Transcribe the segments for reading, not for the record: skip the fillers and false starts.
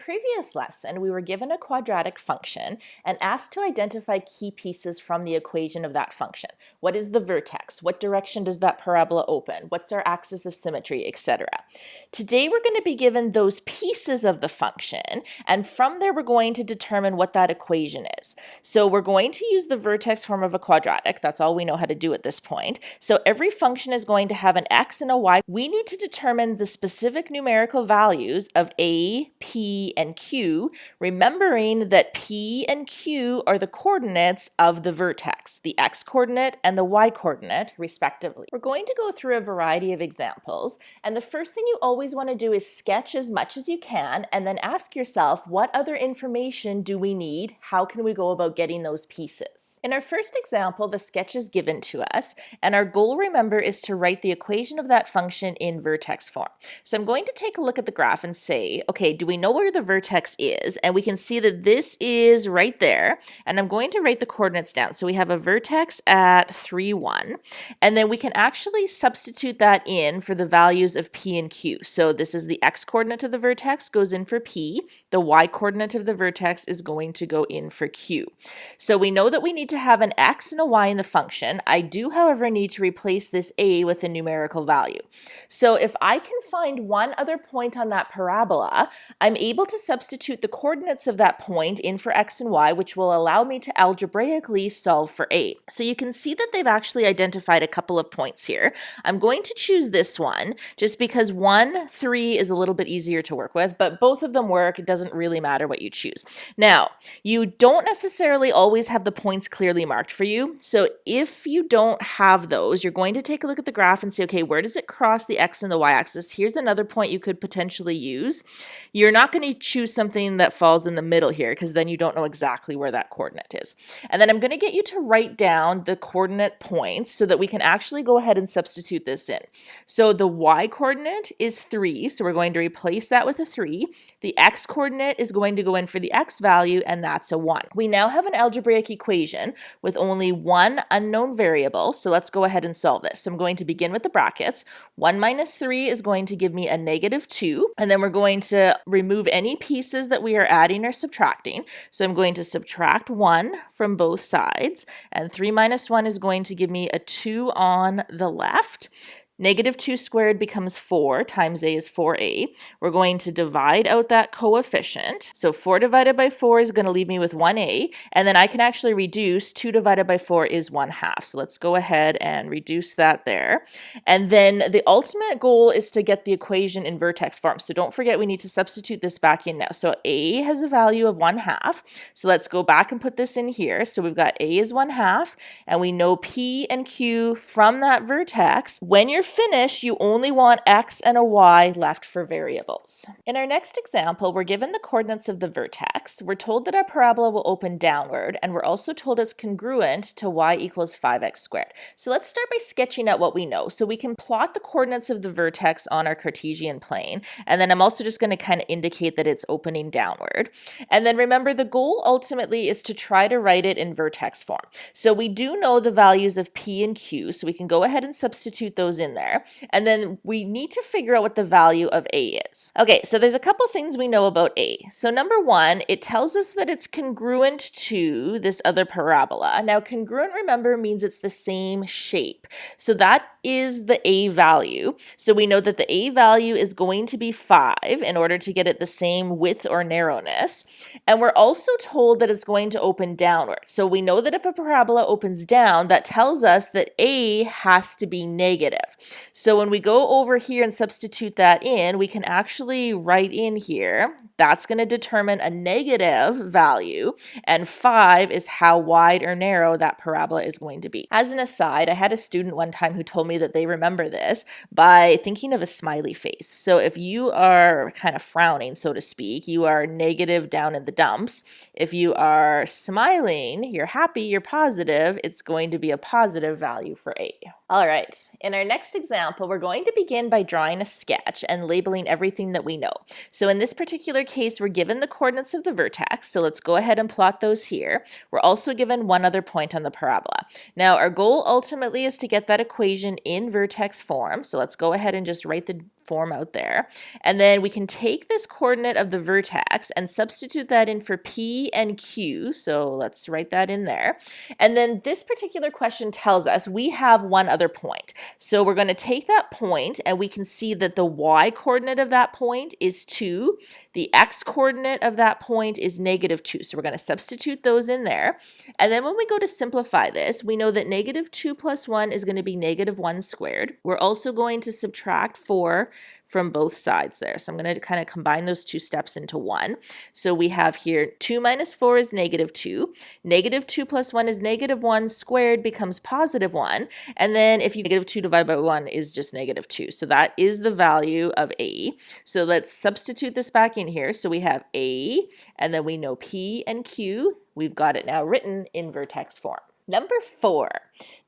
previous lesson, we were given a quadratic function and asked to identify key pieces from the equation of that function. What is the vertex? What direction does that parabola open? What's our axis of symmetry, etc. Today we're going to be given those pieces of the function, and from there we're going to determine what that equation is. So we're going to use the vertex form of a quadratic. That's all we know how to do at this point. So every function is going to have an x and a y. We need to determine the specific numerical values of a, p, and q, remembering that p and q are the coordinates of the vertex, the x-coordinate and the y-coordinate, respectively. We're going to go through a variety of examples, and the first thing you always want to do is sketch as much as you can, and then ask yourself, what other information do we need? How can we go about getting those pieces? In our first example, the sketch is given to us, and our goal, remember, is to write the equation of that function in vertex form. So I'm going to take a look at the graph and say, okay, do we know where the vertex is? And we can see that this is right there, and I'm going to write the coordinates down. So we have a vertex at 3, 1, and then we can actually substitute that in for the values of p and q. So this is the x-coordinate of the vertex goes in for p, the y-coordinate of the vertex is going to go in for q. So we know that we need to have an x and a y in the function. I do, however, need to replace this a with a numerical value. So if I can find one other point on that parabola, I'm able to substitute the coordinates of that point in for x and y, which will allow me to algebraically solve for a. So you can see that they've actually identified a couple of points here. I'm going to choose this one just because 1, 3 is a little bit easier to work with, but both of them work. It doesn't really matter what you choose. Now, you don't necessarily always have the points clearly marked for you. So if you don't have those, you're going to take a look at the graph and say, okay, where does it cross the x and the y axis? Here's another point you could potentially use. You're not going to choose something that falls in the middle here because then you don't know exactly where that coordinate is. And then I'm going to get you to write down the coordinate points so that we can actually go ahead and substitute this in. So the y coordinate is 3, so we're going to replace that with a 3. The x coordinate is going to go in for the x value, and that's a 1. We now have an algebraic equation with only one unknown variable, so let's go ahead and solve this. So I'm going to begin with the brackets. 1 minus 3 is going to give me a -2, and then we're going to remove any pieces that we are adding or subtracting. So I'm going to subtract 1 from both sides, and 3 minus 1 is going to give me a 2 on the left. -2 squared becomes 4 times a is 4a. We're going to divide out that coefficient. So 4 divided by 4 is going to leave me with 1a, and then I can actually reduce 2 divided by 4 is 1/2. So let's go ahead and reduce that there. And then the ultimate goal is to get the equation in vertex form. So don't forget we need to substitute this back in now. So a has a value of 1/2. So let's go back and put this in here. So we've got a is 1/2, and we know p and q from that vertex. When you're finished, you only want x and a y left for variables. In our next example, we're given the coordinates of the vertex. We're told that our parabola will open downward, and we're also told it's congruent to y equals 5x squared. So let's start by sketching out what we know. So we can plot the coordinates of the vertex on our Cartesian plane, and then I'm also just going to kind of indicate that it's opening downward. And then remember, the goal ultimately is to try to write it in vertex form. So we do know the values of p and q, so we can go ahead and substitute those in there. And then we need to figure out what the value of a is. Okay, so there's a couple things we know about a. So number one, it tells us that it's congruent to this other parabola. Now, congruent, remember, means it's the same shape. So that is the a value. So we know that the a value is going to be 5 in order to get it the same width or narrowness. And we're also told that it's going to open downward. So we know that if a parabola opens down, that tells us that a has to be negative. So when we go over here and substitute that in, we can actually write in here, that's going to determine a negative value, and 5 is how wide or narrow that parabola is going to be. As an aside, I had a student one time who told me that they remember this by thinking of a smiley face. So if you are kind of frowning, so to speak, you are negative down in the dumps. If you are smiling, you're happy, you're positive, it's going to be a positive value for a. All right, in our next example, we're going to begin by drawing a sketch and labeling everything that we know. So in this particular case, we're given the coordinates of the vertex, so let's go ahead and plot those here. We're also given one other point on the parabola. Now, our goal ultimately is to get that equation in vertex form, so let's go ahead and just write the form out there. And then we can take this coordinate of the vertex and substitute that in for P and Q. So let's write that in there. And then this particular question tells us we have one other point. So we're going to take that point and we can see that the y coordinate of that point is 2. The x coordinate of that point is -2. So we're going to substitute those in there. And then when we go to simplify this, we know that -2 plus 1 is going to be -1 squared. We're also going to subtract 4 from both sides there. So I'm going to kind of combine those two steps into one. So we have here 2 minus 4 is -2. -2 plus 1 is -1 squared becomes +1. And then if you -2 divided by 1 is just -2. So that is the value of A. So let's substitute this back in here. So we have A, and then we know P and Q. We've got it now written in vertex form. Number 4,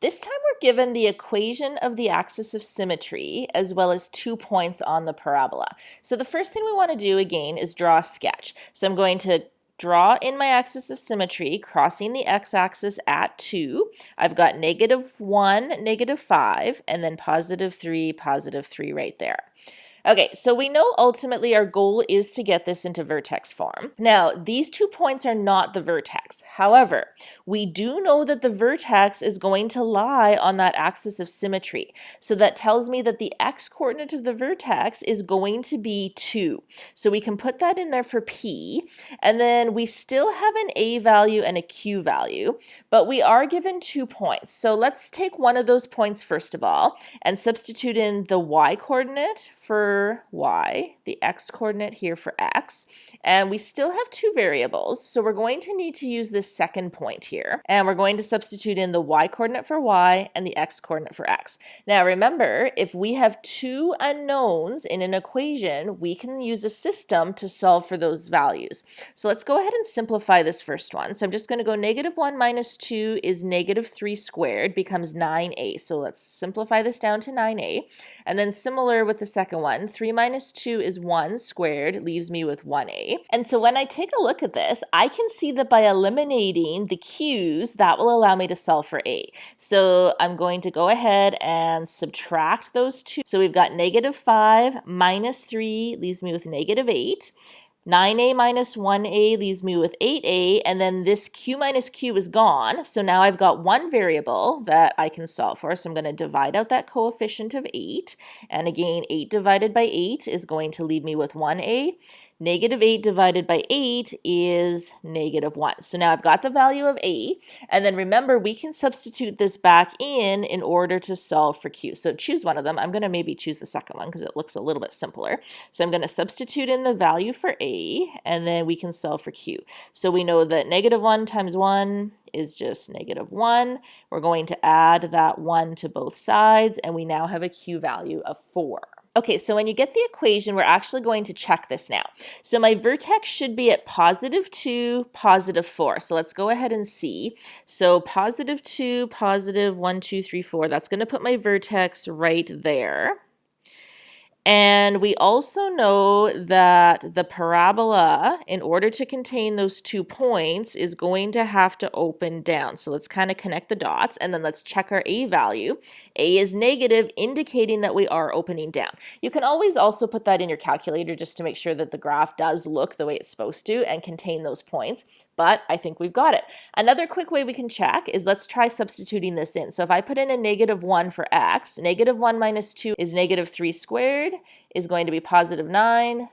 this time we're given the equation of the axis of symmetry as well as 2 points on the parabola. So the first thing we want to do again is draw a sketch. So I'm going to draw in my axis of symmetry, crossing the x-axis at 2. I've got -1, -5, and then +3, +3 right there. Okay, so we know ultimately our goal is to get this into vertex form. Now, these 2 points are not the vertex. However, we do know that the vertex is going to lie on that axis of symmetry. So that tells me that the x-coordinate of the vertex is going to be 2. So we can put that in there for P, and then we still have an A value and a Q value, but we are given 2 points. So let's take one of those points first of all and substitute in the y-coordinate for y, the x-coordinate here for x, and we still have 2 variables, so we're going to need to use this second point here, and we're going to substitute in the y-coordinate for y and the x-coordinate for x. Now remember, if we have 2 unknowns in an equation, we can use a system to solve for those values. So let's go ahead and simplify this first one. So I'm just going to go -1 minus 2 is -3 squared becomes 9a. So let's simplify this down to 9a, and then similar with the second one, 3 minus 2 is 1 squared, leaves me with 1a. And so when I take a look at this, I can see that by eliminating the q's, that will allow me to solve for a. So I'm going to go ahead and subtract those two. So we've got -5 minus 3 leaves me with -8. 9a minus 1a leaves me with 8a, and then this q minus q is gone. So now I've got one variable that I can solve for. So I'm going to divide out that coefficient of 8. And again, 8 divided by 8 is going to leave me with 1a. -8 divided by 8 is -1. So now I've got the value of a, and then remember we can substitute this back in order to solve for q. So choose one of them. I'm going to maybe choose the second one because it looks a little bit simpler. So I'm going to substitute in the value for a, and then we can solve for q. So we know that -1 times 1 is just -1. We're going to add that 1 to both sides, and we now have a q value of 4. Okay, so when you get the equation, we're actually going to check this now. So my vertex should be at +2, +4. So let's go ahead and see. So +2, +1, 2, 3, 4. That's going to put my vertex right there. And we also know that the parabola, in order to contain those 2 points, is going to have to open down. So let's kind of connect the dots, and then let's check our a value. A is negative, indicating that we are opening down. You can always also put that in your calculator just to make sure that the graph does look the way it's supposed to and contain those points, but I think we've got it. Another quick way we can check is let's try substituting this in. So if I put in a -1 for x, -1 minus 2 is -3 squared, is going to be +9,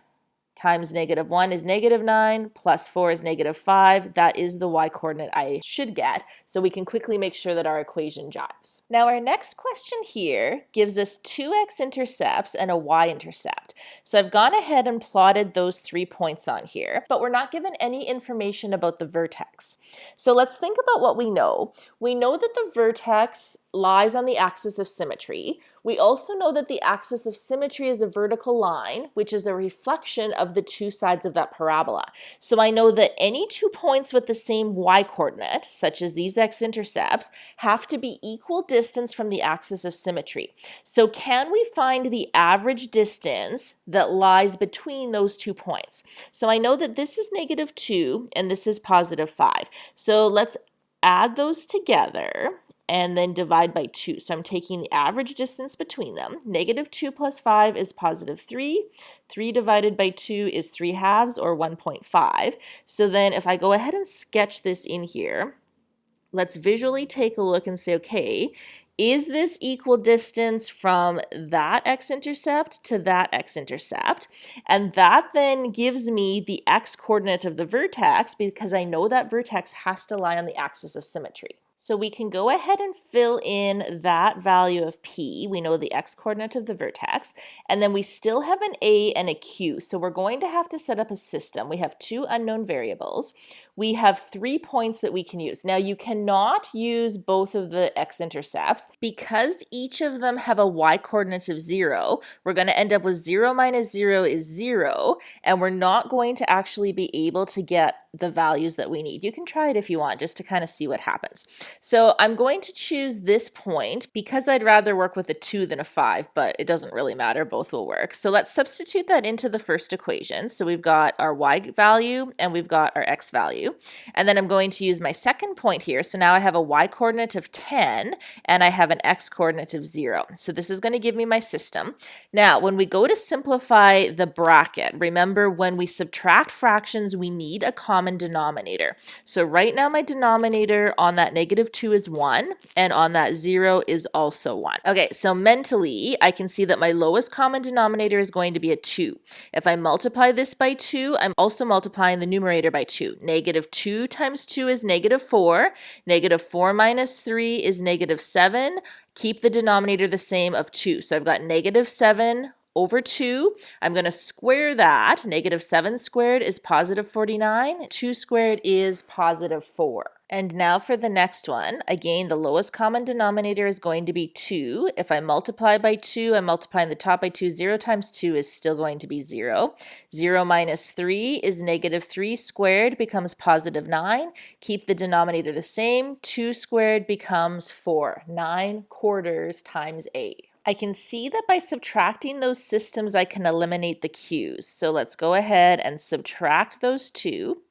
times -1 is -9, plus 4 is -5. That is the y-coordinate I should get, so we can quickly make sure that our equation jives. Now our next question here gives us 2 x-intercepts and a y-intercept. So I've gone ahead and plotted those 3 points on here, but we're not given any information about the vertex. So let's think about what we know. We know that the vertex lies on the axis of symmetry. We also know that the axis of symmetry is a vertical line, which is a reflection of the 2 sides of that parabola. So I know that any 2 points with the same y-coordinate, such as these x-intercepts, have to be equal distance from the axis of symmetry. So can we find the average distance that lies between those 2 points? So I know that this is -2 and this is +5. So let's add those together. and then divide by 2. So I'm taking the average distance between them. -2 plus 5 is +3. 3 divided by 2 is 3/2 or 1.5. So then if I go ahead and sketch this in here, let's visually take a look and say, okay, is this equal distance from that x-intercept to that x-intercept? And that then gives me the x-coordinate of the vertex because I know that vertex has to lie on the axis of symmetry. So we can go ahead and fill in that value of P. We know the x-coordinate of the vertex, and then we still have an A and a Q. So we're going to have to set up a system. We have 2 unknown variables. We have 3 points that we can use. Now you cannot use both of the x-intercepts because each of them have a y-coordinate of 0. We're going to end up with 0 minus 0 is 0, and we're not going to actually be able to get the values that we need. You can try it if you want, just to kind of see what happens. So I'm going to choose this point because I'd rather work with a 2 than a 5, but it doesn't really matter, both will work. So let's substitute that into the first equation. So we've got our y value and we've got our x value. And then I'm going to use my second point here. So now I have a y-coordinate of 10 and I have an x-coordinate of 0. So this is going to give me my system. Now, when we go to simplify the bracket, remember when we subtract fractions, we need a common denominator. So right now my denominator on that -2 is 1 and on that 0 is also 1. Okay, so mentally I can see that my lowest common denominator is going to be a 2. If I multiply this by 2, I'm also multiplying the numerator by 2. -2 times 2 is -4. -4 minus 3 is -7. Keep the denominator the same of 2. So I've got -7 over 2. I'm going to square that. -7 squared is +49. 2 squared is +4. And now for the next one, again, the lowest common denominator is going to be 2. If I multiply by 2, I'm multiplying the top by 2. 0 times 2 is still going to be 0. 0 minus 3 is -3 squared becomes +9. Keep the denominator the same. 2 squared becomes 4. 9 quarters times 8. I can see that by subtracting those systems, I can eliminate the q's. So let's go ahead and subtract those two.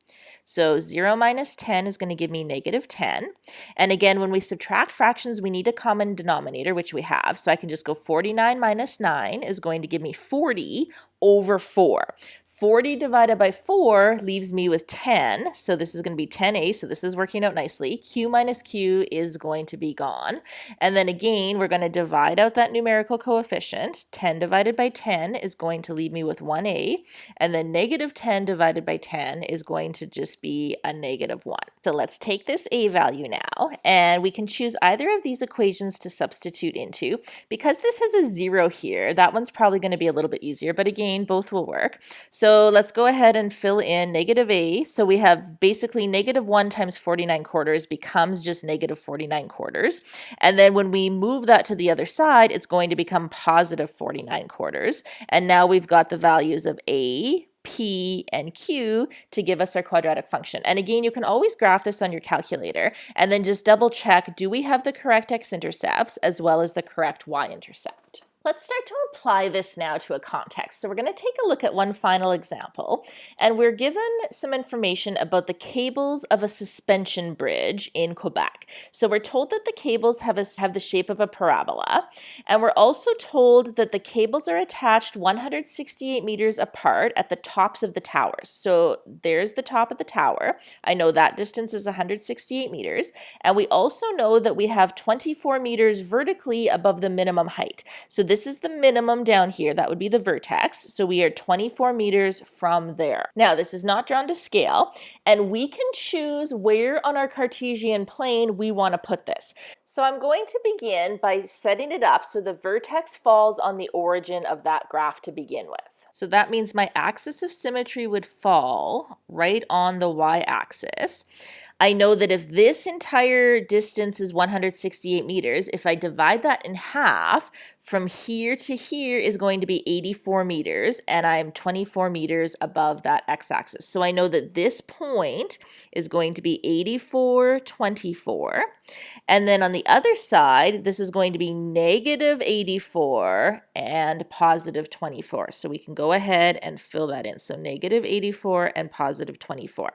So 0 minus 10 is going to give me -10. And again, when we subtract fractions, we need a common denominator, which we have. So I can just go 49 minus 9 is going to give me 40 over 4. 40 divided by 4 leaves me with 10, so this is going to be 10a, so this is working out nicely. Q minus q is going to be gone. And then again, we're going to divide out that numerical coefficient. 10 divided by 10 is going to leave me with 1a, and then -10 divided by 10 is going to just be a -1. So let's take this a value now, and we can choose either of these equations to substitute into. Because this has a 0 here, that one's probably going to be a little bit easier, but again, both will work. So let's go ahead and fill in -a. So we have basically -1 times 49 quarters becomes just -49 quarters. And then when we move that to the other side, it's going to become +49 quarters. And now we've got the values of a, P, and Q to give us our quadratic function. And again, you can always graph this on your calculator and then just double check, do we have the correct x-intercepts as well as the correct y-intercept? Let's start to apply this now to a context. So we're going to take a look at one final example, and we're given some information about the cables of a suspension bridge in Quebec. So we're told that the cables have the shape of a parabola, and we're also told that the cables are attached 168 meters apart at the tops of the towers. So there's the top of the tower. I know that distance is 168 meters, and we also know that we have 24 meters vertically above the minimum height. So this is the minimum down here. That would be the vertex. So we are 24 meters from there. Now, this is not drawn to scale, and we can choose where on our Cartesian plane we want to put this. So I'm going to begin by setting it up so the vertex falls on the origin of that graph to begin with. So that means my axis of symmetry would fall right on the y-axis. I know that if this entire distance is 168 meters, if I divide that in half, from here to here is going to be 84 meters, and I'm 24 meters above that x-axis. So I know that this point is going to be 84, 24. And then on the other side, this is going to be -84 and +24. So we can go ahead and fill that in. So -84 and +24.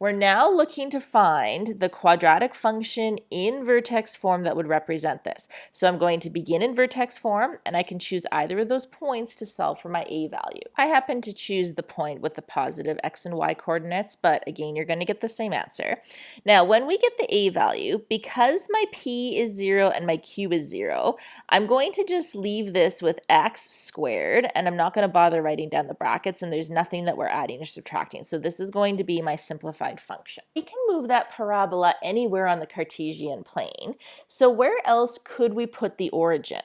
We're now looking to find the quadratic function in vertex form that would represent this. So I'm going to begin in vertex form, and I can choose either of those points to solve for my a value. I happen to choose the point with the positive x and y coordinates, but again, you're going to get the same answer. Now, when we get the a value, because my p is 0 and my q is 0, I'm going to just leave this with x squared, and I'm not going to bother writing down the brackets, and there's nothing that we're adding or subtracting. So this is going to be my simplified function. We can move that parabola anywhere on the Cartesian plane. So where else could we put the origin?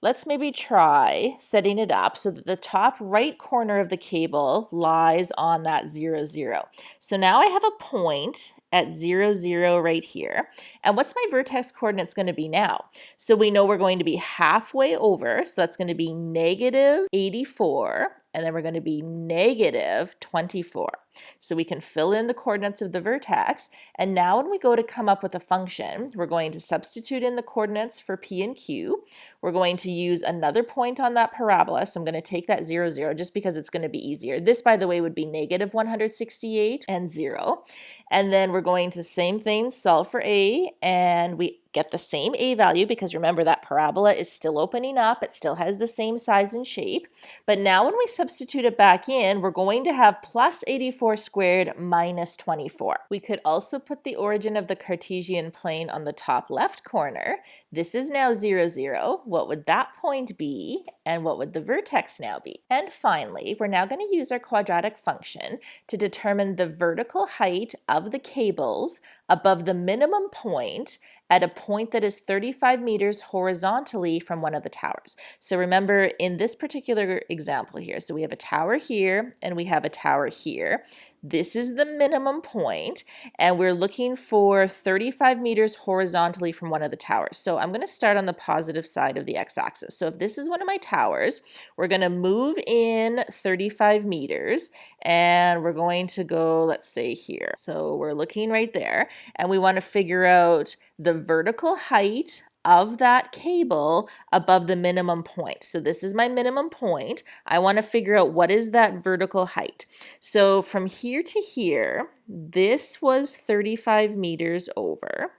Let's maybe try setting it up so that the top right corner of the cable lies on that 0, 0. So now I have a point at 0, 0 right here. And what's my vertex coordinates going to be now? So we know we're going to be halfway over, so that's going to be negative 84, and then we're going to be negative 24. So we can fill in the coordinates of the vertex, and now when we go to come up with a function, we're going to substitute in the coordinates for p and q. We're going to use another point on that parabola, so I'm going to take that 0, 0 just because it's going to be easier. This, by the way, would be negative 168 and 0. And then we're going to same thing, solve for a, and we get the same a value because remember that parabola is still opening up. It still has the same size and shape. But now when we substitute it back in, we're going to have plus 84 squared minus 24. We could also put the origin of the Cartesian plane on the top left corner. This is now 0, 0. What would that point be? And what would the vertex now be? And finally, we're now going to use our quadratic function to determine the vertical height of the cables above the minimum point at a point that is 35 meters horizontally from one of the towers. So remember in this particular example here, so we have a tower here and we have a tower here. This is the minimum point, and we're looking for 35 meters horizontally from one of the towers. So I'm going to start on the positive side of the x-axis. So if this is one of my towers, we're going to move in 35 meters, and we're going to go, let's say here. So we're looking right there, and we want to figure out the vertical height of that cable above the minimum point. So this is my minimum point. I want to figure out what is that vertical height. So from here to here, this was 35 meters over.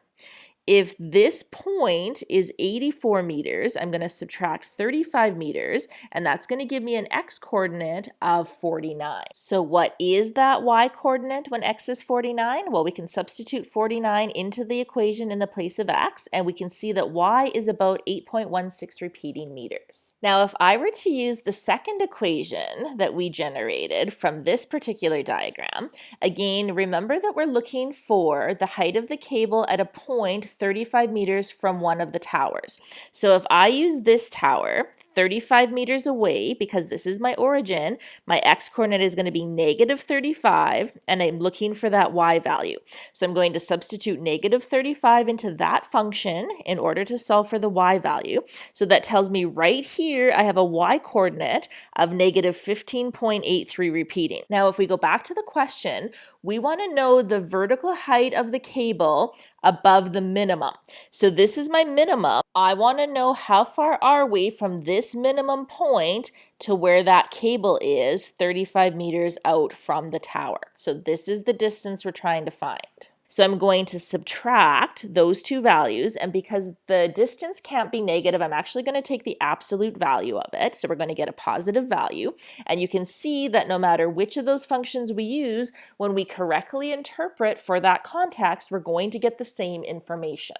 If this point is 84 meters, I'm going to subtract 35 meters, and that's going to give me an x-coordinate of 49. So what is that y-coordinate when x is 49? Well, we can substitute 49 into the equation in the place of x, and we can see that y is about 8.16 repeating meters. Now, if I were to use the second equation that we generated from this particular diagram, again, remember that we're looking for the height of the cable at a point 35 meters from one of the towers. So if I use this tower 35 meters away, because this is my origin, my x-coordinate is going to be negative 35, and I'm looking for that y value. So I'm going to substitute negative 35 into that function in order to solve for the y value. So that tells me right here I have a y-coordinate of negative 15.83 repeating. Now if we go back to the question, we want to know the vertical height of the cable above the minimum. So this is my minimum. I want to know how far are we from this minimum point to where that cable is 35 meters out from the tower. So this is the distance we're trying to find. So I'm going to subtract those two values, and because the distance can't be negative, I'm actually going to take the absolute value of it. So we're going to get a positive value, and you can see that no matter which of those functions we use, when we correctly interpret for that context, we're going to get the same information.